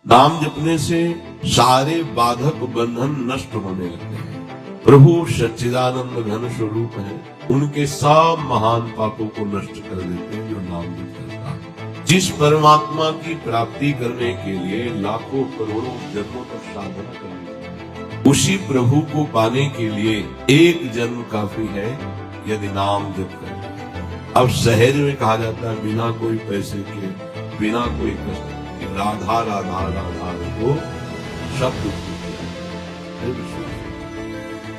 नाम जपने से सारे बाधक बंधन नष्ट होने लगते हैं। प्रभु सच्चिदानंद घन स्वरूप है, उनके सब महान पापों को नष्ट कर देते हैं जो नाम जप करता है। जिस परमात्मा की प्राप्ति करने के लिए लाखों करोड़ों जन्मों तक साधना करनी, उसी प्रभु को पाने के लिए एक जन्म काफी है यदि नाम जप करें। अब सहज में कहा जाता है बिना कोई पैसे के, बिना कोई कष्ट के, राधा राधा राधा को शब्द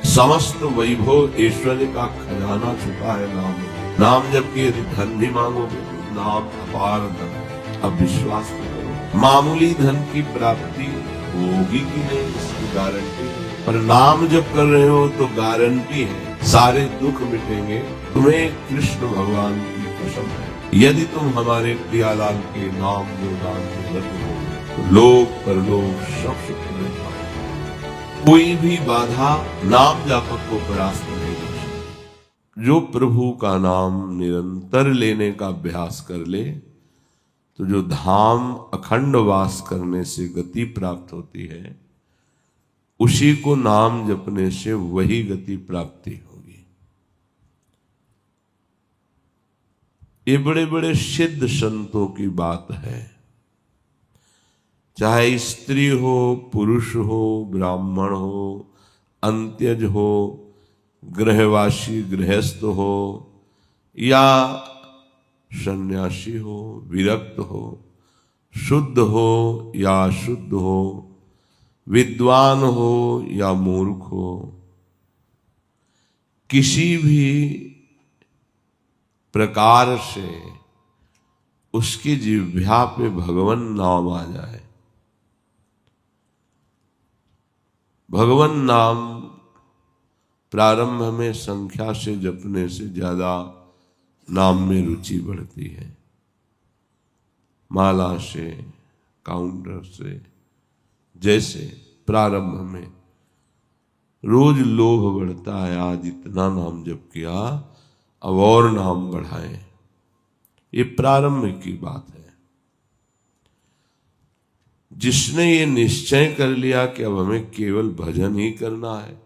समस्त वैभव ऐश्वर्य का खजाना छुपा है नाम में। नाम जब के धन भी मांगोगे, नाम अपार धन है। अब विश्वास करो, मामूली धन की प्राप्ति होगी कि नहीं इसकी गारंटी है, पर नाम जब कर रहे हो तो गारंटी है सारे दुख मिटेंगे। तुम्हें कृष्ण भगवान की कसम है, यदि तुम हमारे प्रियालाल के नाम गुणगान में लग हो तो लोक परलोक सब सुख मिलता है। कोई भी बाधा नाम जापक को परास्त नहीं कर सकती। जो प्रभु का नाम निरंतर लेने का अभ्यास कर ले तो जो धाम अखंड वास करने से गति प्राप्त होती है, उसी को नाम जपने से वही गति प्राप्ति होगी। ये बड़े बड़े सिद्ध संतों की बात है, चाहे स्त्री हो, पुरुष हो, ब्राह्मण हो, अंत्यज हो, गृहवासी गृहस्थ हो या सन्यासी हो, विरक्त हो, शुद्ध हो या अशुद्ध हो, विद्वान हो या मूर्ख हो, किसी भी प्रकार से उसकी जिह्वा पे भगवन नाम आ जाए। भगवन नाम प्रारंभ में संख्या से जपने से ज्यादा नाम में रुचि बढ़ती है। माला से, काउंटर से, जैसे प्रारंभ में रोज लोभ बढ़ता है, आज इतना नाम जप किया अब और नाम बढ़ाएं, ये प्रारंभ की बात है। जिसने ये निश्चय कर लिया कि अब हमें केवल भजन ही करना है,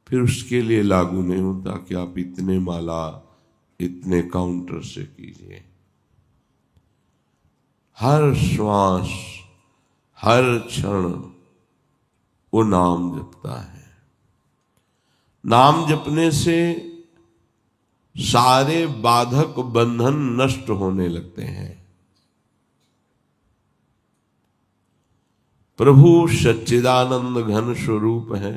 फिर उसके लिए लागू नहीं होता कि आप इतने माला इतने काउंटर से कीजिए। हर श्वास हर क्षण वो नाम जपता है। नाम जपने से सारे बाधक बंधन नष्ट होने लगते हैं। प्रभु सच्चिदानंद घन स्वरूप है,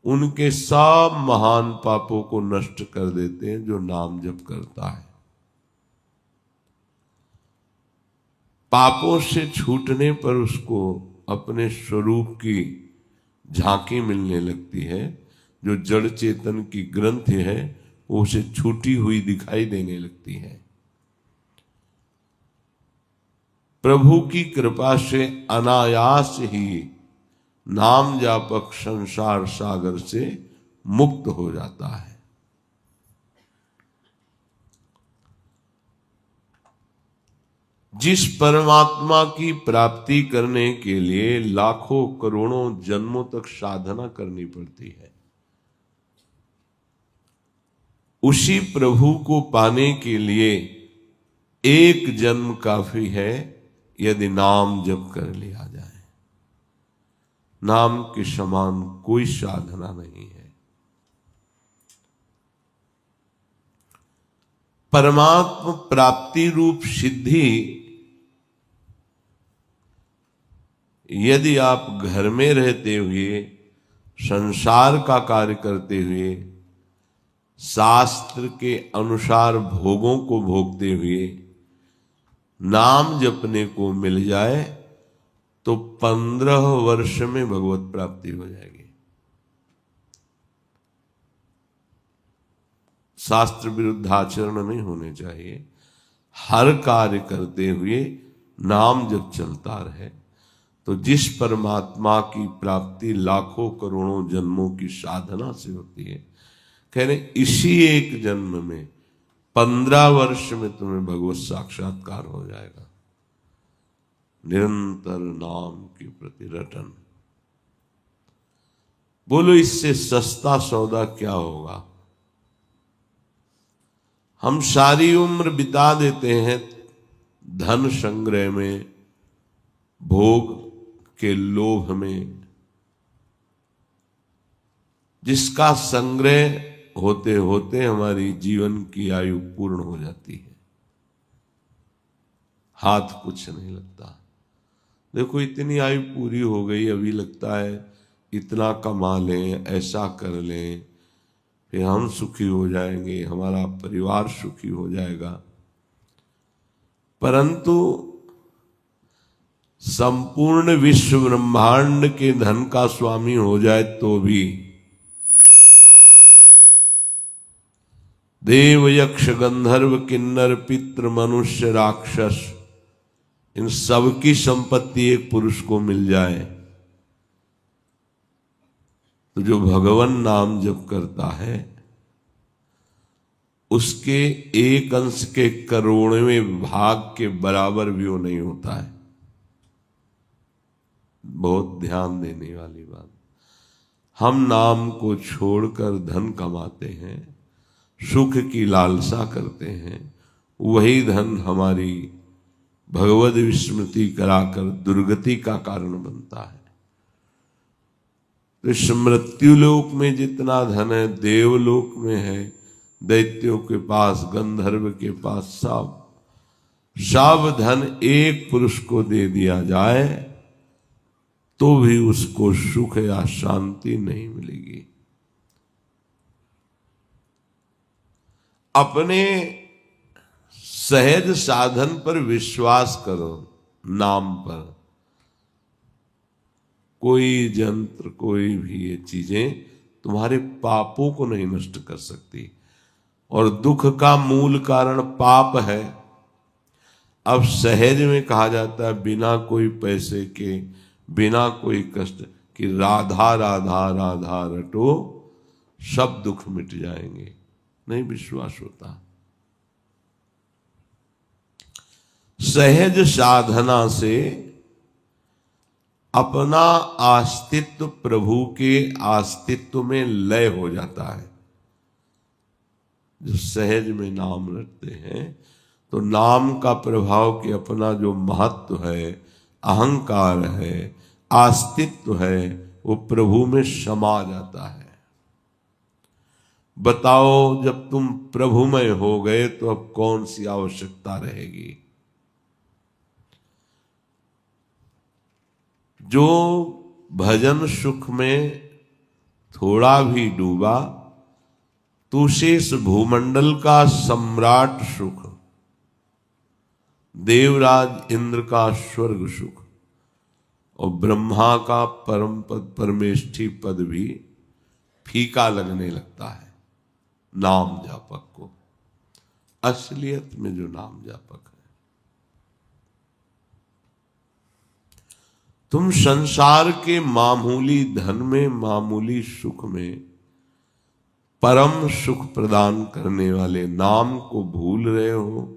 उनके सब महान पापों को नष्ट कर देते हैं जो नाम जप करता है। पापों से छूटने पर उसको अपने स्वरूप की झांकी मिलने लगती है। जो जड़ चेतन की ग्रंथि है वो उसे छूटी हुई दिखाई देने लगती है। प्रभु की कृपा से अनायास ही नाम जापक संसार सागर से मुक्त हो जाता है। जिस परमात्मा की प्राप्ति करने के लिए लाखों करोड़ों जन्मों तक साधना करनी पड़ती है, उसी प्रभु को पाने के लिए एक जन्म काफी है यदि नाम जप कर लिया जाए। नाम के समान कोई साधना नहीं है। परमात्मा प्राप्ति रूप सिद्धि यदि आप घर में रहते हुए, संसार का कार्य करते हुए, शास्त्र के अनुसार भोगों को भोगते हुए नाम जपने को मिल जाए तो 15 वर्ष में भगवत प्राप्ति हो जाएगी। शास्त्र विरुद्ध आचरण नहीं होने चाहिए। हर कार्य करते हुए नाम जब चलता रहे तो जिस परमात्मा की प्राप्ति लाखों करोड़ों जन्मों की साधना से होती है, कह रहे इसी एक जन्म में 15 वर्ष में तुम्हें भगवत साक्षात्कार हो जाएगा। निरंतर नाम के प्रति रटन। बोलो इससे सस्ता सौदा क्या होगा? हम सारी उम्र बिता देते हैं धन संग्रह में, भोग के लोभ में, जिसका संग्रह होते होते हमारी जीवन की आयु पूर्ण हो जाती है, हाथ कुछ नहीं लगता। देखो इतनी आयु पूरी हो गई, अभी लगता है इतना कमा लें, ऐसा कर लें, फिर हम सुखी हो जाएंगे, हमारा परिवार सुखी हो जाएगा। परंतु संपूर्ण विश्व ब्रह्मांड के धन का स्वामी हो जाए तो भी देव, यक्ष, गंधर्व, किन्नर, पितृ, मनुष्य, राक्षस, इन सब की संपत्ति एक पुरुष को मिल जाए तो जो भगवान नाम जप करता है उसके एक अंश के करोड़वें भाग के बराबर भी वो नहीं होता है। बहुत ध्यान देने वाली बात। हम नाम को छोड़कर धन कमाते हैं, सुख की लालसा करते हैं, वही धन हमारी भगवद विस्मृति कराकर दुर्गति का कारण बनता है। तो इस मृत्यु लोक में जितना धन है, देवलोक में है, दैत्यों के पास, गंधर्व के पास, सब धन एक पुरुष को दे दिया जाए तो भी उसको सुख या शांति नहीं मिलेगी। अपने सहज साधन पर विश्वास करो, नाम पर। कोई यंत्र, कोई भी ये चीजें तुम्हारे पापों को नहीं नष्ट कर सकती, और दुख का मूल कारण पाप है। अब सहज में कहा जाता है बिना कोई पैसे के, बिना कोई कष्ट कि राधा राधा राधा रटो सब दुख मिट जाएंगे, नहीं विश्वास होता। सहज साधना से अपना अस्तित्व प्रभु के अस्तित्व में लय हो जाता है। जो सहज में नाम रटते हैं तो नाम का प्रभाव के अपना जो महत्व है, अहंकार है, अस्तित्व है, वो प्रभु में समा जाता है। बताओ जब तुम प्रभुमय हो गए तो अब कौन सी आवश्यकता रहेगी? जो भजन सुख में थोड़ा भी डूबा तो शेष भूमंडल का सम्राट सुख, देवराज इंद्र का स्वर्ग सुख और ब्रह्मा का परम पद, परमेष्ठी पद भी फीका लगने लगता है नाम जापक को। असलियत में जो नाम जापक है, तुम संसार के मामूली धन में, मामूली सुख में परम सुख प्रदान करने वाले नाम को भूल रहे हो।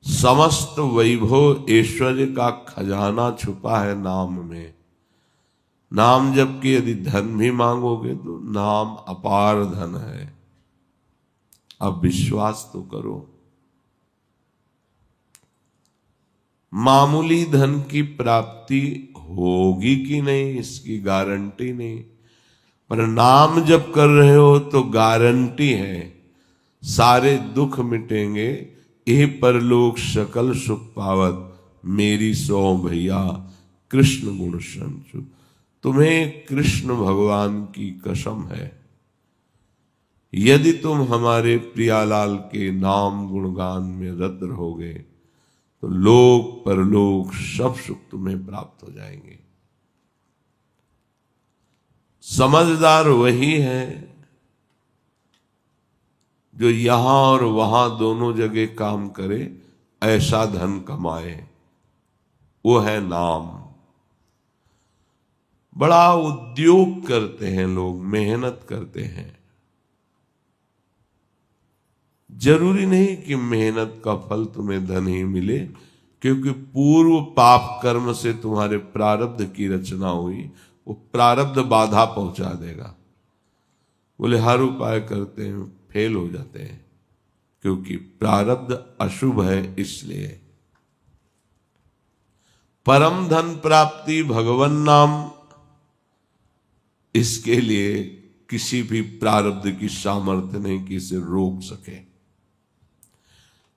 समस्त वैभव ऐश्वर्य का खजाना छुपा है नाम में। नाम जबकि यदि धन भी मांगोगे तो नाम अपार धन है। अब विश्वास तो करो। मामूली धन की प्राप्ति होगी कि नहीं इसकी गारंटी नहीं, पर नाम जब कर रहे हो तो गारंटी है सारे दुख मिटेंगे। ये परलोक सकल सुख पावत मेरी सो भैया कृष्ण गुण संचु। तुम्हें कृष्ण भगवान की कसम है, यदि तुम हमारे प्रियालाल के नाम गुणगान में रत रहोगे तो लोक परलोक सब सुख तुम्हें प्राप्त हो जाएंगे। समझदार वही है जो यहां और वहां दोनों जगह काम करे, ऐसा धन कमाए। वो है नाम। बड़ा उद्योग करते हैं लोग, मेहनत करते हैं। जरूरी नहीं कि मेहनत का फल तुम्हें धन ही मिले, क्योंकि पूर्व पाप कर्म से तुम्हारे प्रारब्ध की रचना हुई, वो प्रारब्ध बाधा पहुंचा देगा। बोले हर उपाय करते हैं, फेल हो जाते हैं, क्योंकि प्रारब्ध अशुभ है। इसलिए परम धन प्राप्ति भगवन नाम, इसके लिए किसी भी प्रारब्ध की सामर्थ्य नहीं कि इसे रोक सके।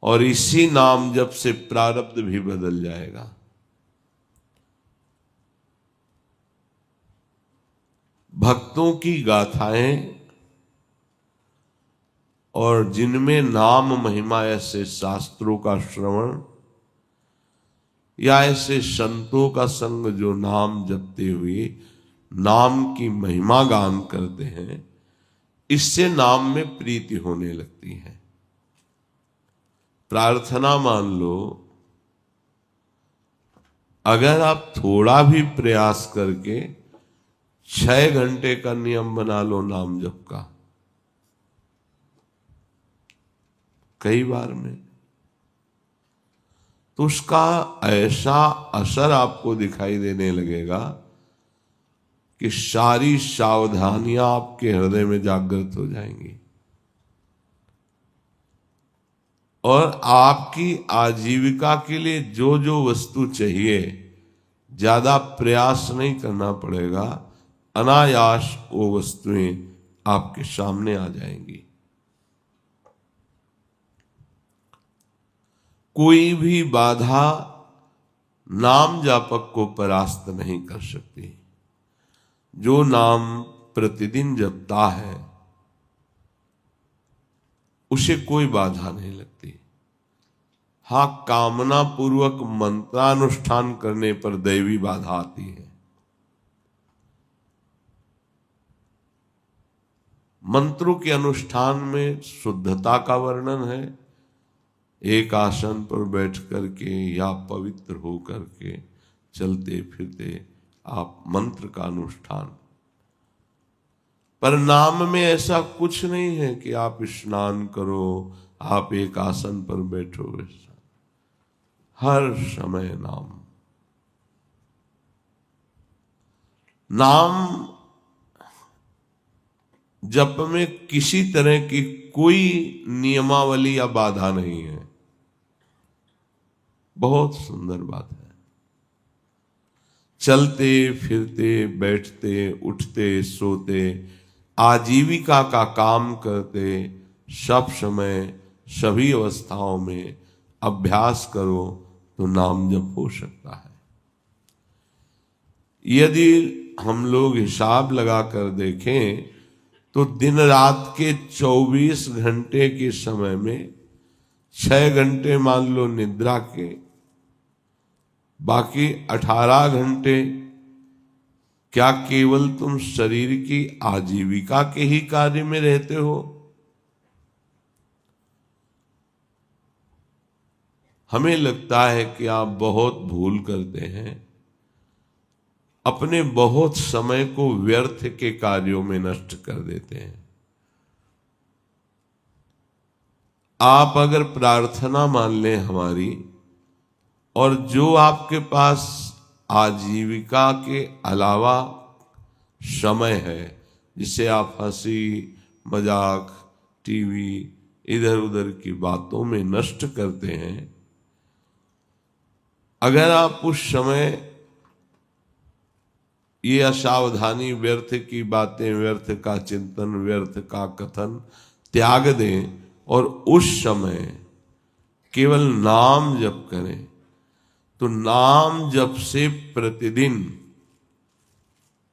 और इसी नाम जप से प्रारब्ध भी बदल जाएगा। भक्तों की गाथाएं और जिनमें नाम महिमा, ऐसे शास्त्रों का श्रवण या ऐसे संतों का संग जो नाम जपते हुए नाम की महिमा गान करते हैं, इससे नाम में प्रीति होने लगती है। प्रार्थना मान लो, अगर आप थोड़ा भी प्रयास करके 6 घंटे का नियम बना लो नाम जप का, कई बार में, तो उसका ऐसा असर आपको दिखाई देने लगेगा कि सारी सावधानियां आपके हृदय में जागृत हो जाएंगी और आपकी आजीविका के लिए जो जो वस्तु चाहिए, ज्यादा प्रयास नहीं करना पड़ेगा, अनायास वो वस्तुएं आपके सामने आ जाएंगी। कोई भी बाधा नाम जापक को परास्त नहीं कर सकती। जो नाम प्रतिदिन जपता है उसे कोई बाधा नहीं लगती। हां, कामना पूर्वक मंत्रानुष्ठान करने पर दैवी बाधा आती है। मंत्रों के अनुष्ठान में शुद्धता का वर्णन है। एक आसन पर बैठ करके या पवित्र हो करके चलते फिरते आप मंत्र का अनुष्ठान। पर नाम में ऐसा कुछ नहीं है कि आप स्नान करो, आप एक आसन पर बैठो। हर समय नाम जप में किसी तरह की कोई नियमावली या बाधा नहीं है। बहुत सुंदर बात है। चलते फिरते, बैठते, उठते, सोते, आजीविका का काम करते, सब समय सभी अवस्थाओं में अभ्यास करो तो नाम जप हो सकता है। यदि हम लोग हिसाब लगाकर देखें तो दिन रात के 24 घंटे के समय में 6 घंटे मान लो निद्रा के, बाकी 18 घंटे क्या केवल तुम शरीर की आजीविका के ही कार्य में रहते हो? हमें लगता है कि आप बहुत भूल करते हैं, अपने बहुत समय को व्यर्थ के कार्यों में नष्ट कर देते हैं। आप अगर प्रार्थना मान लें हमारी, और जो आपके पास आजीविका के अलावा समय है, जिसे आप हंसी मजाक, टीवी, इधर उधर की बातों में नष्ट करते हैं, अगर आप उस समय ये असावधानी, व्यर्थ की बातें, व्यर्थ का चिंतन, व्यर्थ का कथन त्याग दें और उस समय केवल नाम जप करें, तो नाम जप से प्रतिदिन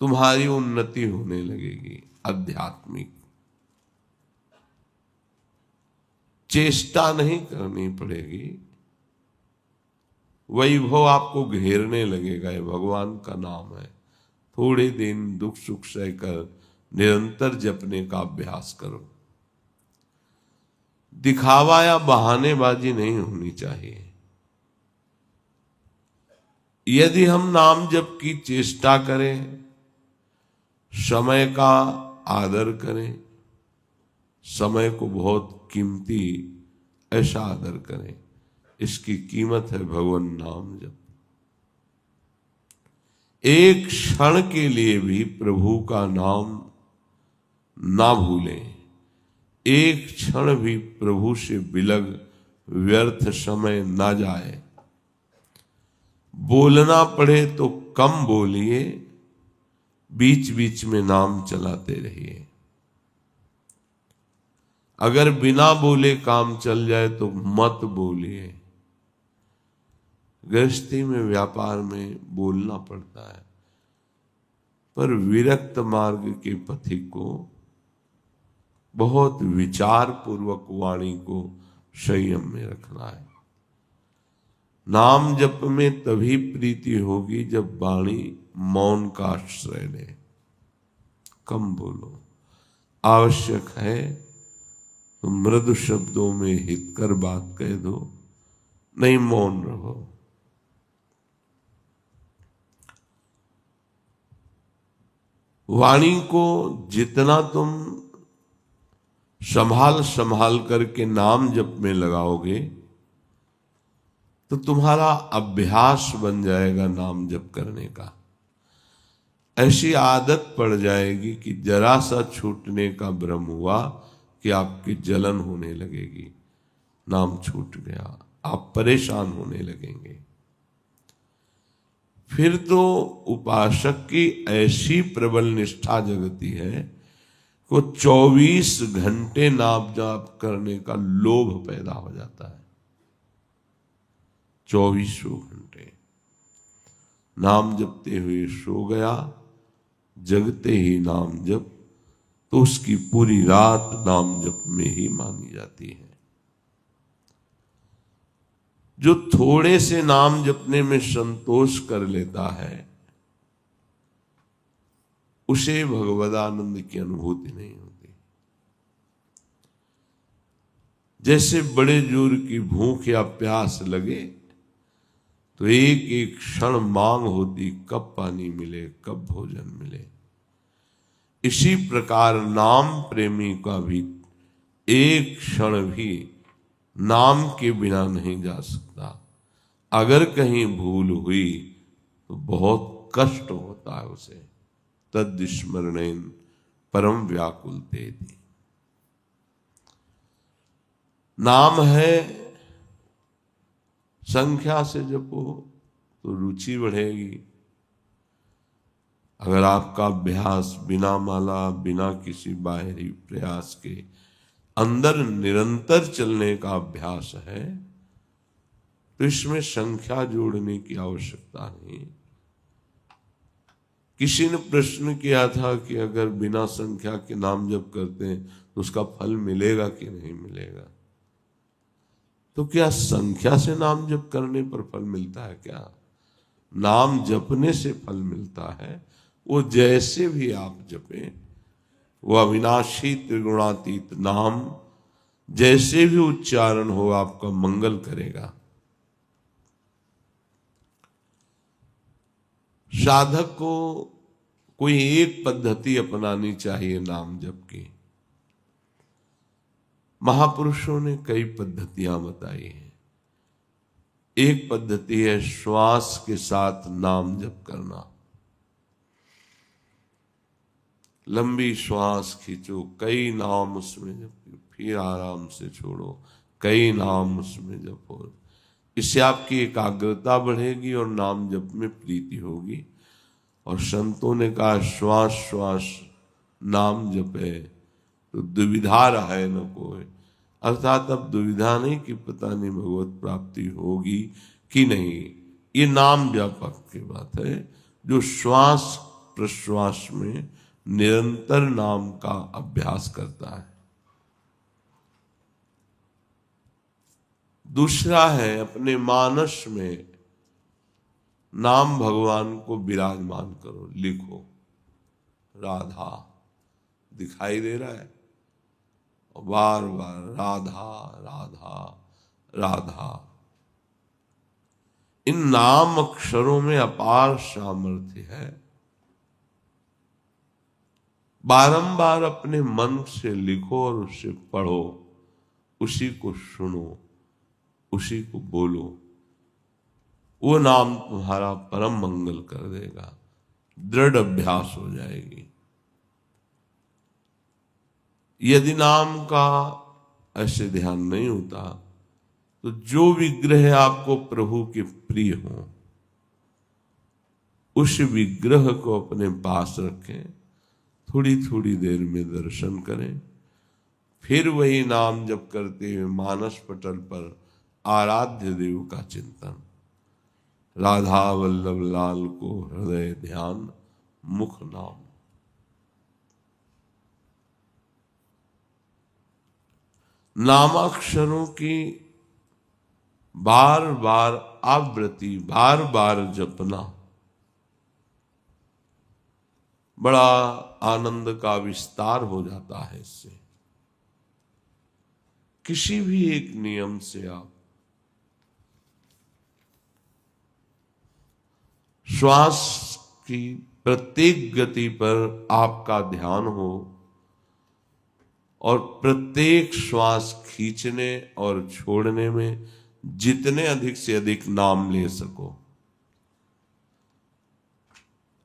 तुम्हारी उन्नति होने लगेगी। आध्यात्मिक चेष्टा नहीं करनी पड़ेगी, वैभव आपको घेरने लगेगा। ये भगवान का नाम है। थोड़े दिन दुख सुख सहकर निरंतर जपने का अभ्यास करो। दिखावा या बहानेबाजी नहीं होनी चाहिए। यदि हम नाम जप की चेष्टा करें, समय का आदर करें, समय को बहुत कीमती ऐसा आदर करें, इसकी कीमत है भगवान नाम जप। एक क्षण के लिए भी प्रभु का नाम ना भूलें, एक क्षण भी प्रभु से बिलग व्यर्थ समय ना जाए। बोलना पड़े तो कम बोलिए, बीच बीच में नाम चलाते रहिए। अगर बिना बोले काम चल जाए तो मत बोलिए। गृहस्थी में, व्यापार में बोलना पड़ता है, पर विरक्त मार्ग के पथिक को बहुत विचार पूर्वक वाणी को संयम में रखना है। नाम जप में तभी प्रीति होगी जब वाणी मौन का आश्रय ले। कम बोलो, आवश्यक है तो मृदु शब्दों में हितकर बात कह दो, नहीं मौन रहो। वाणी को जितना तुम संभाल संभाल करके नाम जप में लगाओगे तो तुम्हारा अभ्यास बन जाएगा नाम जप करने का। ऐसी आदत पड़ जाएगी कि जरा सा छूटने का भ्रम हुआ कि आपकी जलन होने लगेगी, नाम छूट गया, आप परेशान होने लगेंगे। फिर तो उपासक की ऐसी प्रबल निष्ठा जगती है को 24 घंटे नाम जाप करने का लोभ पैदा हो जाता है। 24 घंटे नाम जपते हुए सो गया, जगते ही नाम जप, तो उसकी पूरी रात नाम जप में ही मानी जाती है। जो थोड़े से नाम जपने में संतोष कर लेता है उसे भगवदानंद की अनुभूति नहीं होती। जैसे बड़े जोर की भूख या प्यास लगे तो एक एक क्षण मांग होती, कब पानी मिले, कब भोजन मिले। इसी प्रकार नाम प्रेमी का भी एक क्षण भी नाम के बिना नहीं जा सकता। अगर कहीं भूल हुई तो बहुत कष्ट होता है उसे। तद स्मरणेन परम व्याकुल तेति। नाम है, संख्या से जपो तो रुचि बढ़ेगी। अगर आपका अभ्यास बिना माला, बिना किसी बाहरी प्रयास के अंदर निरंतर चलने का अभ्यास है तो इसमें संख्या जोड़ने की आवश्यकता नहीं। किसी ने प्रश्न किया था कि अगर बिना संख्या के नाम जप करते हैं तो उसका फल मिलेगा कि नहीं मिलेगा। तो क्या संख्या से नाम जप करने पर फल मिलता है क्या? नाम जपने से फल मिलता है। वो जैसे भी आप जपें, वो अविनाशी त्रिगुणातीत नाम जैसे भी उच्चारण हो आपका मंगल करेगा। साधक को कोई एक पद्धति अपनानी चाहिए नाम जप की। महापुरुषों ने कई पद्धतियां बताई हैं। एक पद्धति है श्वास के साथ नाम जप करना। लंबी श्वास खींचो, कई नाम उसमें जपो, फिर आराम से छोड़ो, कई नाम उसमें जपो। इससे आपकी एकाग्रता बढ़ेगी और नाम जप में प्रीति होगी। और संतों ने कहा श्वास श्वास नाम जपे तो दुविधा रहे न कोई। अर्थात अब दुविधा नहीं कि पता नहीं भगवत प्राप्ति होगी कि नहीं। ये नाम व्यापक की बात है जो श्वास प्रश्वास में निरंतर नाम का अभ्यास करता है। दूसरा है अपने मानस में नाम भगवान को विराजमान करो, लिखो। राधा दिखाई दे रहा है और बार बार राधा राधा राधा। इन नाम अक्षरों में अपार सामर्थ्य है। बारंबार अपने मन से लिखो और उसे पढ़ो, उसी को सुनो, उसी को बोलो, वो नाम तुम्हारा परम मंगल कर देगा, दृढ़ अभ्यास हो जाएगी। यदि नाम का ऐसे ध्यान नहीं होता तो जो विग्रह आपको प्रभु के प्रिय हो उस विग्रह को अपने पास रखें, थोड़ी थोड़ी देर में दर्शन करें, फिर वही नाम जप करते हुए मानस पटल पर आराध्य देव का चिंतन, राधा वल्लभ लाल को हृदय ध्यान मुख नाम। नामाक्षरों की बार बार आवृत्ति, बार बार जपना बड़ा आनंद का विस्तार हो जाता है। इससे किसी भी एक नियम से आप श्वास की प्रत्येक गति पर आपका ध्यान हो और प्रत्येक श्वास खींचने और छोड़ने में जितने अधिक से अधिक नाम ले सको।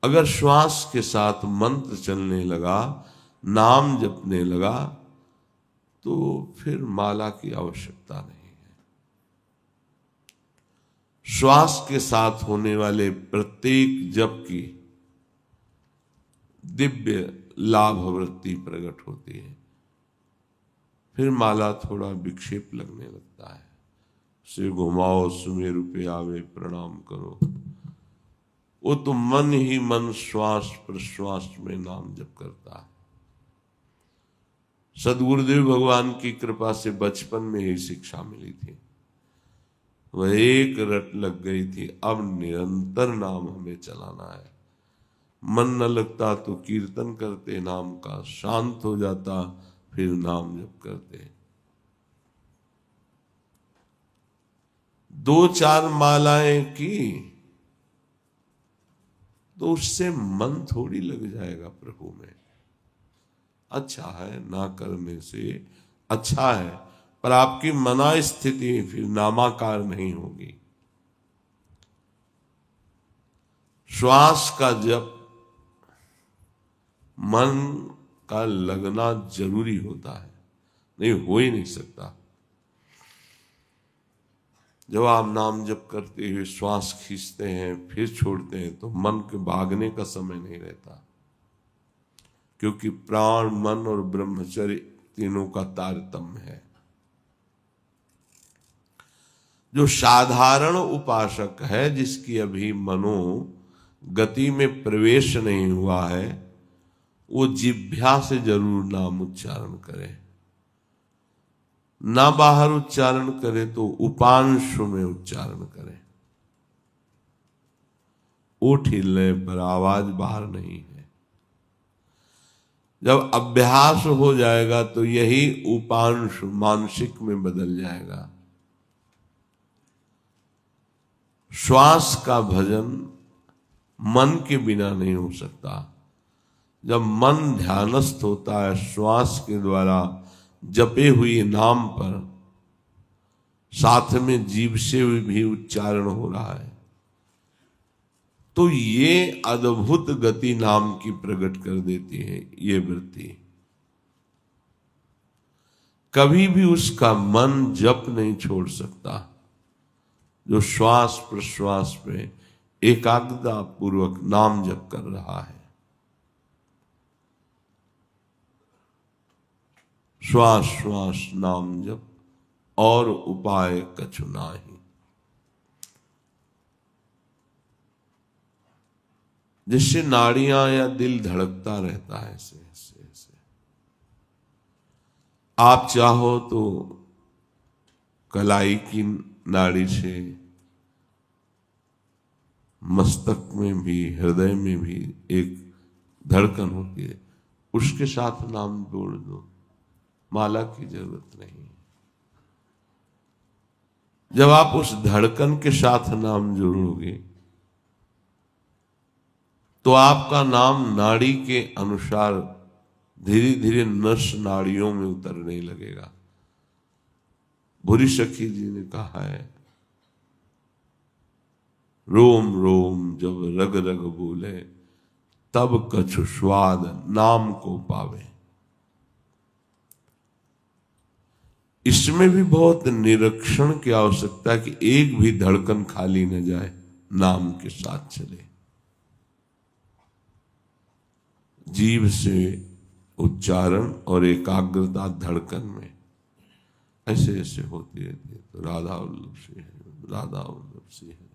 अगर श्वास के साथ मंत्र चलने लगा, नाम जपने लगा, तो फिर माला की आवश्यकता नहीं है। श्वास के साथ होने वाले प्रत्येक जप की दिव्य लाभ वृत्ति प्रकट होती है। फिर माला थोड़ा विक्षेप लगने लगता है, उसे घुमाओ, सुमेरु पे आवे प्रणाम करो, वो तो मन ही मन श्वास प्रश्वास में नाम जप करता है। सदगुरुदेव भगवान की कृपा से बचपन में ही शिक्षा मिली थी, वह एक रट लग गई थी। अब निरंतर नाम हमें चलाना है। मन न लगता तो कीर्तन करते नाम का, शांत हो जाता फिर नाम जप करते। 2-4 मालाएं की तो उससे मन थोड़ी लग जाएगा प्रभु में। अच्छा है, ना करने से अच्छा है, पर आपकी मना स्थिति फिर नामाकार नहीं होगी। श्वास का जप मन का लगना जरूरी होता है, नहीं हो ही नहीं सकता। जब आप नाम जप करते हुए श्वास खींचते हैं फिर छोड़ते हैं तो मन के भागने का समय नहीं रहता, क्योंकि प्राण, मन और ब्रह्मचर्य तीनों का तारतम्य है। जो साधारण उपासक है, जिसकी अभी मनो गति में प्रवेश नहीं हुआ है, वो जिह्वा से जरूर नाम उच्चारण करे। ना बाहर उच्चारण करे तो उपांशु में उच्चारण करे। ओठ हिलने पर आवाज बाहर नहीं है। जब अभ्यास हो जाएगा तो यही उपांशु मानसिक में बदल जाएगा। श्वास का भजन मन के बिना नहीं हो सकता। जब मन ध्यानस्थ होता है, श्वास के द्वारा जपे हुए नाम पर साथ में जीभ से भी उच्चारण हो रहा है, तो ये अद्भुत गति नाम की प्रकट कर देती है। ये वृत्ति कभी भी उसका मन जप नहीं छोड़ सकता, जो श्वास प्रश्वास पे एकाग्रता पूर्वक नाम जप कर रहा है। श्वास श्वास नाम जप और उपाय कछु नाही। जिससे नाड़ियां या दिल धड़कता रहता है ऐसे ऐसे ऐसे। आप चाहो तो कलाई की नाड़ी से मस्तक में भी, हृदय में भी एक धड़कन होती है, उसके साथ नाम जोड़ दो, माला की जरूरत नहीं। जब आप उस धड़कन के साथ नाम जोड़ोगे तो आपका नाम नाड़ी के अनुसार धीरे धीरे नस नाड़ियों में उतरने लगेगा। भूरी सखी जी ने कहा है, रोम रोम जब रग रग बोले, तब कछु स्वाद नाम को पावे। इसमें भी बहुत निरीक्षण की आवश्यकता है कि एक भी धड़कन खाली न जाए, नाम के साथ चले। जीव से उच्चारण और एकाग्रता धड़कन में ऐसे ऐसे होती रहती है। तो राधा वल्लभ से है, राधा वल्लभ से है।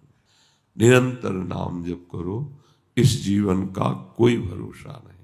निरंतर नाम जप करो, इस जीवन का कोई भरोसा नहीं।